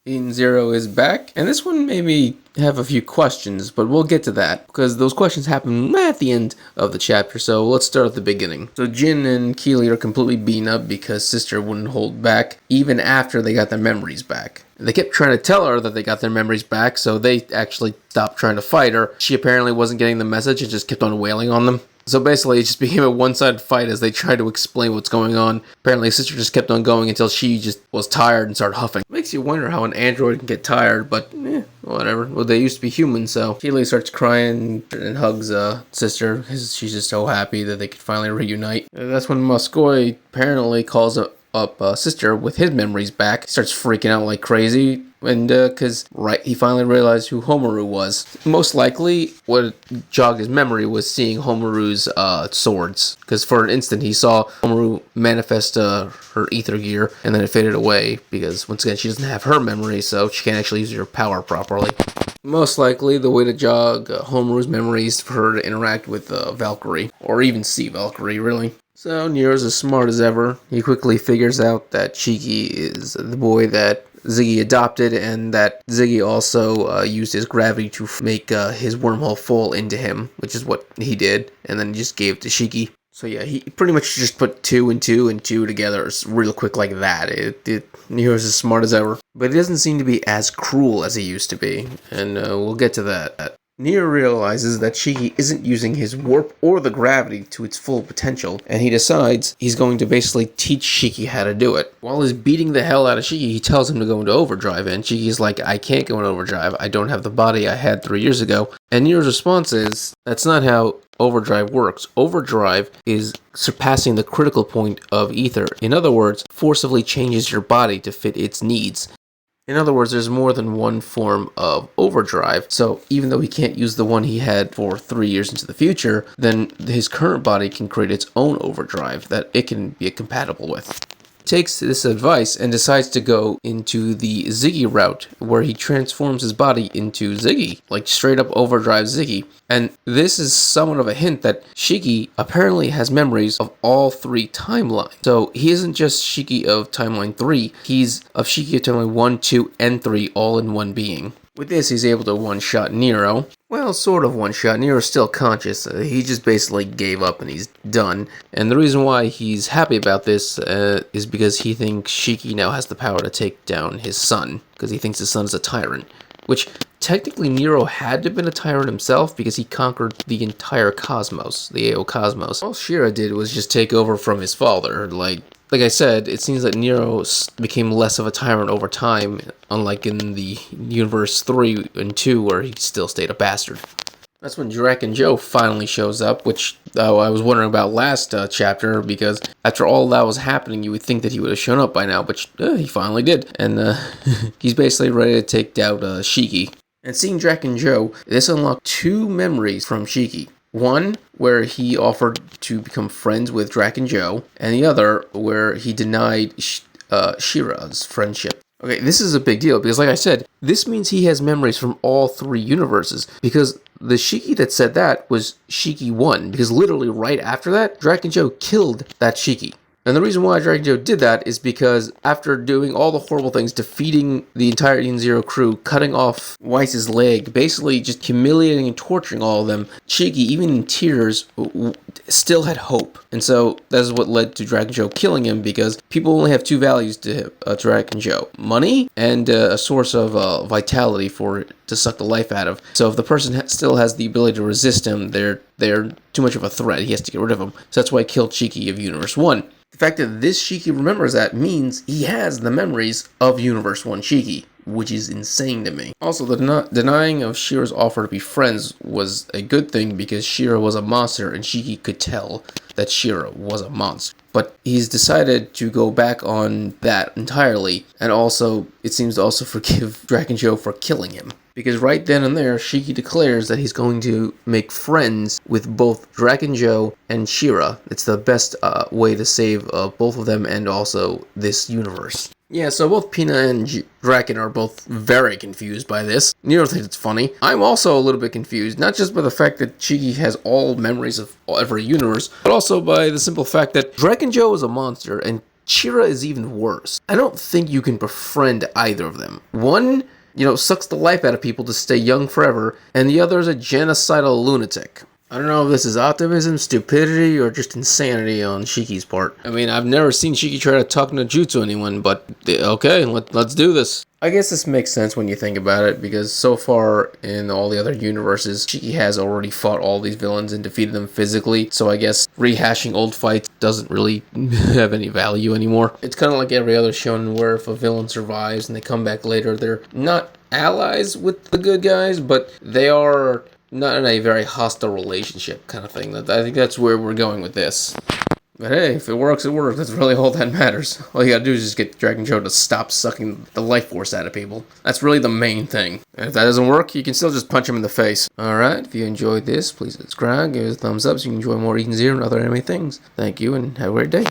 Eden Zero is back, and this one made me have a few questions, but we'll get to that, because those questions happen at the end of the chapter, so let's start at the beginning. So Jin and Keely are completely beaten up because Sister wouldn't hold back, even after they got their memories back. They kept trying to tell her that they got their memories back, so they actually stopped trying to fight her. She apparently wasn't getting the message and just kept on wailing on them. So basically, it just became a one-sided fight as they tried to explain what's going on. Apparently, Sister just kept on going until she just was tired and started huffing. Makes you wonder how an android can get tired, but whatever. Well, they used to be human, so Keely starts crying and hugs Sister because she's just so happy that they could finally reunite. That's when Muskoy apparently calls up Sister with his memories back. He starts freaking out like crazy. And because he finally realized who Homaru was. Most likely, what jogged his memory was seeing Homaru's swords. Because for an instant, he saw Homaru manifest her ether gear, and then it faded away. Because once again, she doesn't have her memory, so she can't actually use her power properly. Most likely, the way to jog Homaru's memories for her to interact with Valkyrie, or even see Valkyrie, really. So Nero's as smart as ever. He quickly figures out that Shiki is the boy that Ziggy adopted, and that Ziggy also used his gravity to make his wormhole fall into him, which is what he did, and then he just gave it to Shiki. So yeah, he pretty much just put 2 and 2 and 2 together real quick like that. Nero's as smart as ever. But he doesn't seem to be as cruel as he used to be, and we'll get to that. Nero realizes that Shiki isn't using his warp or the gravity to its full potential, and he decides he's going to basically teach Shiki how to do it. While he's beating the hell out of Shiki, he tells him to go into overdrive, and Shiki's like, I can't go into overdrive, I don't have the body I had 3 years ago. And Nero's response is, that's not how overdrive works. Overdrive is surpassing the critical point of ether. In other words, forcibly changes your body to fit its needs. In other words, there's more than one form of overdrive, so even though he can't use the one he had for 3 years into the future, then his current body can create its own overdrive that it can be compatible with. Takes this advice and decides to go into the Ziggy route, where he transforms his body into Ziggy, like straight up overdrive Ziggy. And this is somewhat of a hint that Shiki apparently has memories of all 3 timelines. So he isn't just Shiki of timeline 3, he's of Shiki of timeline 1, 2, and 3 all in one being. With this, he's able to one-shot Nero. Well, sort of one-shot. Nero's still conscious. He just basically gave up and he's done. And the reason why he's happy about this is because he thinks Shiki now has the power to take down his son. Because he thinks his son is a tyrant. Which, technically, Nero had to have been a tyrant himself because he conquered the entire cosmos, the AO cosmos. All Shira did was just take over from his father. Like I said, it seems that Nero became less of a tyrant over time, unlike in the Universe 3 and 2, where he still stayed a bastard. That's when Draken Joe finally shows up, which I was wondering about last chapter, because after all that was happening, you would think that he would have shown up by now, but he finally did. And he's basically ready to take out Shiki. And seeing Draken Joe, this unlocked 2 memories from Shiki. One, where he offered to become friends with Draken Joe, and the other, where he denied Shira's friendship. Okay, this is a big deal, because like I said, this means he has memories from all 3 universes, because the Shiki that said that was Shiki 1, because literally right after that, Draken Joe killed that Shiki. And the reason why Dragon Joe did that is because after doing all the horrible things, defeating the entire Eden Zero crew, cutting off Weiss's leg, basically just humiliating and torturing all of them, Shiki, even in tears, still had hope. And so that is what led to Dragon Joe killing him, because people only have 2 values to Dragon Joe. Money and a source of vitality to suck the life out of. So if the person still has the ability to resist him, they're too much of a threat. He has to get rid of them. So that's why he killed Shiki of Universe 1. The fact that this Shiki remembers that means he has the memories of Universe 1 Shiki, which is insane to me. Also, the denying of Shira's offer to be friends was a good thing because Shira was a monster and Shiki could tell that Shira was a monster. But he's decided to go back on that entirely, and also, it seems to also forgive Draken Joe for killing him. Because right then and there, Shiki declares that he's going to make friends with both Draken Joe and Shira. It's the best way to save both of them and also this universe. Yeah, so both Pina and Draken are both very confused by this. Nero thinks it's funny. I'm also a little bit confused, not just by the fact that Shiki has all memories of every universe, but also by the simple fact that Draken Joe is a monster and Chira is even worse. I don't think you can befriend either of them. One, sucks the life out of people to stay young forever, and the other is a genocidal lunatic. I don't know if this is optimism, stupidity, or just insanity on Shiki's part. I mean, I've never seen Shiki try to talk no jutsu anyone, but okay, let's do this. I guess this makes sense when you think about it, because so far in all the other universes, Shiki has already fought all these villains and defeated them physically, so I guess rehashing old fights doesn't really have any value anymore. It's kind of like every other shonen where if a villain survives and they come back later, they're not allies with the good guys, but they are not in a very hostile relationship kind of thing. I think that's where we're going with this. But hey, if it works, it works. That's really all that matters. All you gotta do is just get Dragon Joe to stop sucking the life force out of people. That's really the main thing. And if that doesn't work, you can still just punch him in the face. Alright, if you enjoyed this, please subscribe, give us a thumbs up so you can enjoy more Eaton Zero and other anime things. Thank you, and have a great day.